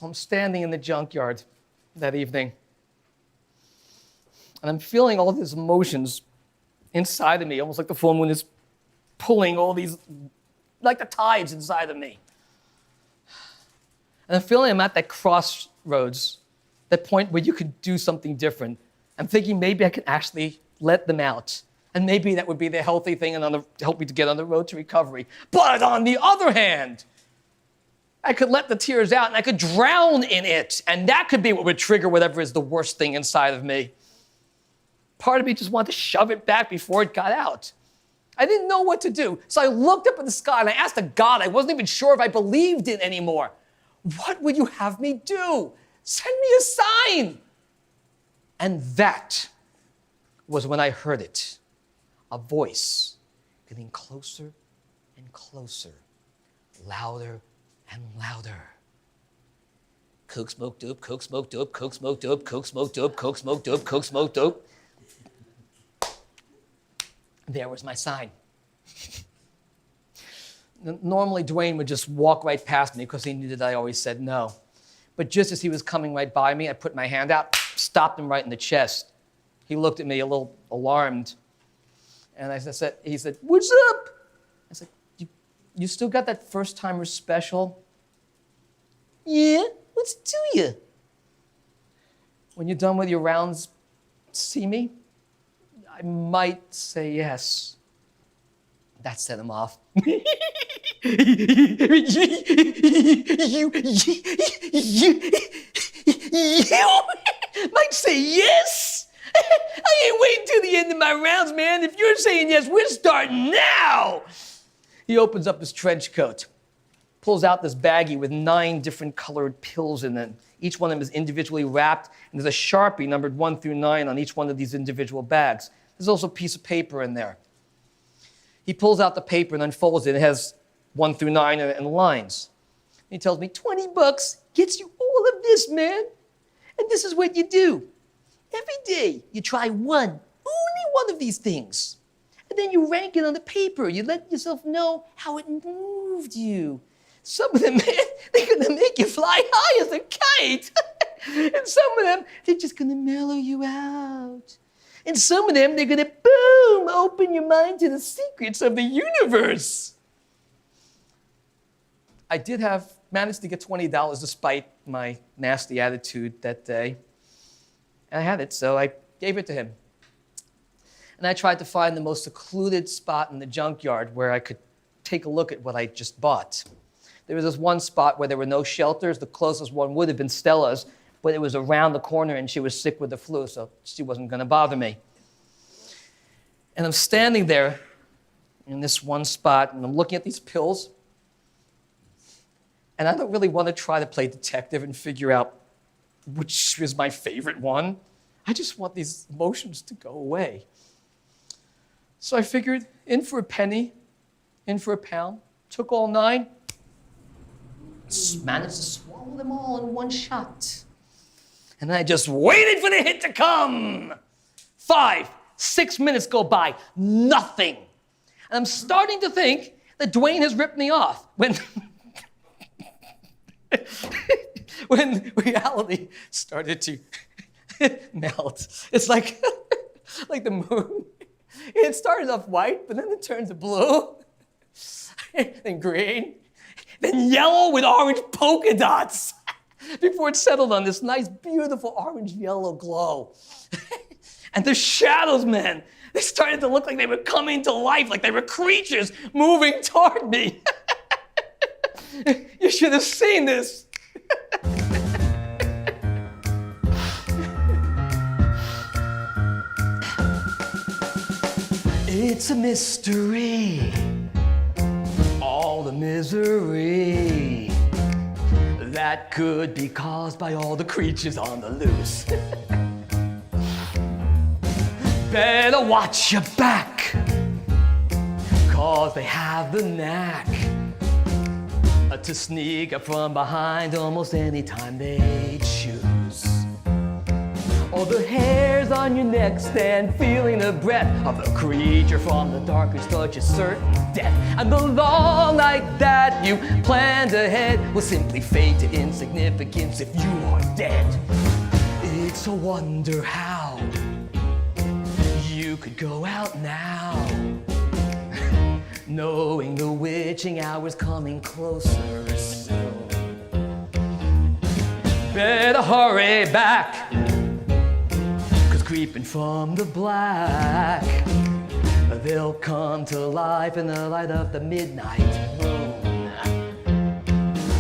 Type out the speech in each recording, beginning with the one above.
So I'm standing in the junkyard that evening, and I'm feeling all these emotions inside of me, almost like the full moon is pulling all these, like the tides inside of me. And I'm feeling I'm at that crossroads, that point where you could do something different. I'm thinking maybe I can actually let them out. And maybe that would be the healthy thing and help me to get on the road to recovery. But on the other hand, I could let the tears out and I could drown in it. And that could be what would trigger whatever is the worst thing inside of me. Part of me just wanted to shove it back before it got out. I didn't know what to do. So I looked up at the sky and I asked the God, I wasn't even sure if I believed in anymore. What would you have me do? Send me a sign. And that was when I heard it. A voice getting closer and closer, louder and louder. Coke smoke dope, coke smoke dope, coke smoke dope, coke smoke dope, coke smoke dope, coke smoke dope. There was my sign. Normally, Dwayne would just walk right past me because he knew that I always said no. But just as he was coming right by me, I put my hand out, stopped him right in the chest. He looked at me a little alarmed. And he said, what's up? I said, you still got that first-timer special? Yeah, what's it to you? When you're done with your rounds, see me? I might say yes. That set him off. You might say yes? I ain't waiting till the end of my rounds, man. If you're saying yes, we're starting now. He opens up his trench coat, pulls out this baggie with 9 different colored pills in it. Each one of them is individually wrapped, and there's a Sharpie numbered 1 through 9 on each one of these individual bags. There's also a piece of paper in there. He pulls out the paper and unfolds it. It has 1 through 9 and lines. He tells me, $20 gets you all of this, man. And this is what you do. Every day, you try only one of these things. And then you rank it on the paper. You let yourself know how it moved you. Some of them, man, they're going to make you fly high as a kite. And some of them, they're just going to mellow you out. And some of them, they're going to, boom, open your mind to the secrets of the universe. I did managed to get $20 despite my nasty attitude that day. And I had it, so I gave it to him. And I tried to find the most secluded spot in the junkyard where I could take a look at what I just bought. There was this one spot where there were no shelters. The closest one would have been Stella's, but it was around the corner and she was sick with the flu, so she wasn't going to bother me. And I'm standing there in this one spot, and I'm looking at these pills, and I don't really want to try to play detective and figure out which is my favorite one. I just want these emotions to go away. So I figured, in for a penny, in for a pound, took all 9, managed to swallow them all in one shot. And I just waited for the hit to come. 5, 6 minutes go by, nothing. And I'm starting to think that Dwayne has ripped me off when reality started to melt. It's like the moon. It started off white, but then it turned to blue, then green, then yellow with orange polka dots before it settled on this nice, beautiful orange-yellow glow. And the shadows, man, they started to look like they were coming to life, like they were creatures moving toward me. You should have seen this. It's a mystery, all the misery that could be caused by all the creatures on the loose. Better watch your back, 'cause they have the knack to sneak up from behind almost any time they choose. All the hairs on your neck stand feeling the breath of the creature from the darkest touch is certain death. And the long night that you planned ahead will simply fade to insignificance if you are dead. It's a wonder how you could go out now, knowing the witching hour's coming closer soon. Better hurry back, creeping from the black, they'll come to life in the light of the midnight moon.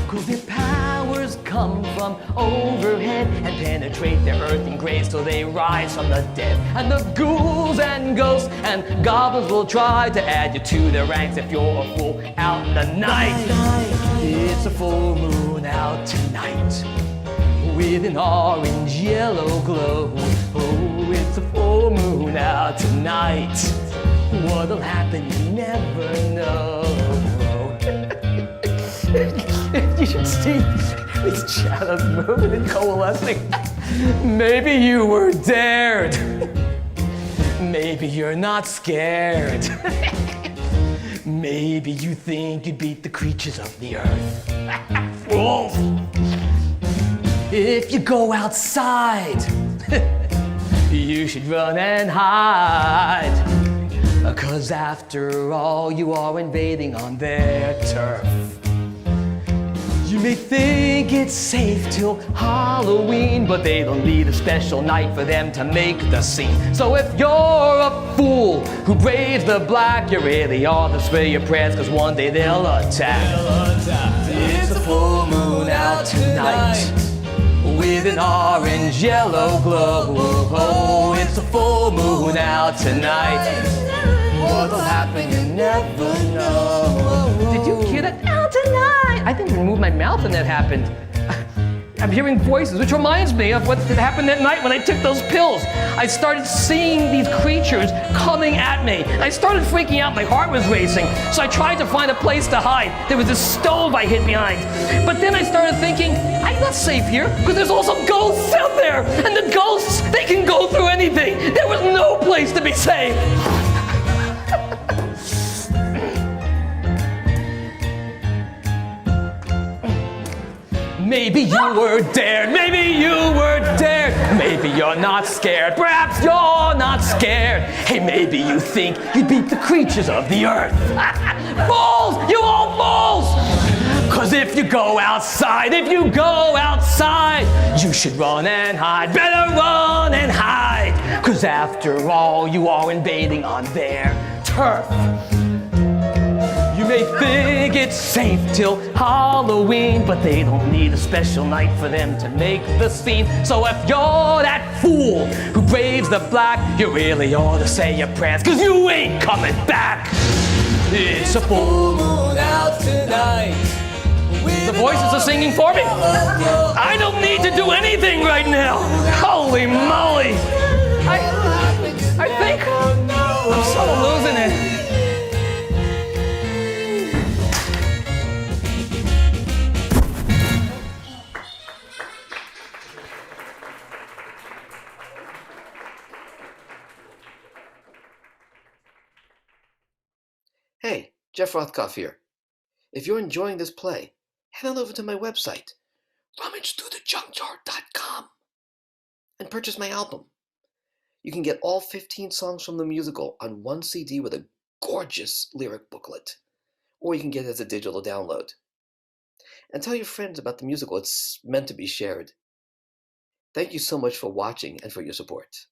'Cause their powers come from overhead and penetrate their earthen graves till they rise from the dead. And the ghouls and ghosts and goblins will try to add you to their ranks if you're a fool out in the night. It's a full moon out tonight with an orange yellow glow. Oh, it's a full moon out tonight. What'll happen, you never know. You should see these shadows moving and coalescing. Maybe you were dared. Maybe you're not scared. Maybe you think you'd beat the creatures of the earth. Fools! If you go outside, you should run and hide. 'Cause after all, you are invading on their turf. You may think it's safe till Halloween, but they don't need a special night for them to make the scene. So if you're a fool who braves the black, you really ought to say your prayers, 'cause one day they'll attack. It's a full moon out tonight with an orange yellow glow. Oh, it's a full moon out tonight. What'll happen, you never know. Did you hear that? Out tonight. I didn't even move my mouth when that happened. I'm hearing voices, which reminds me of what happened that night when I took those pills. I started seeing these creatures coming at me. I started freaking out, my heart was racing. So I tried to find a place to hide. There was a stove I hid behind. But then I started thinking, I'm not safe here, because there's also ghosts out there. And the ghosts, they can go through anything. There was no place to be safe. Maybe you were dared, maybe you were dared. Maybe you're not scared, perhaps you're not scared. Hey, maybe you think you'd beat the creatures of the earth. Fools, you all fools! 'Cause if you go outside, you should run and hide. Better run and hide. 'Cause after all, you are invading on their turf. You may think it's safe till Halloween, but they don't need a special night for them to make the scene. So if you're that fool who braves the black, you really ought to say your prayers, 'cause you ain't coming back. It's a full moon out tonight. The voices are singing for me. I don't need to do anything right now. Holy moly. I think I'm sort of losing it. Hey, Jeff Rothkopf here. If you're enjoying this play, head on over to my website, rummagethroughthejunkyard.com, and purchase my album. You can get all 15 songs from the musical on one CD with a gorgeous lyric booklet, or you can get it as a digital download. And tell your friends about the musical. It's meant to be shared. Thank you so much for watching and for your support.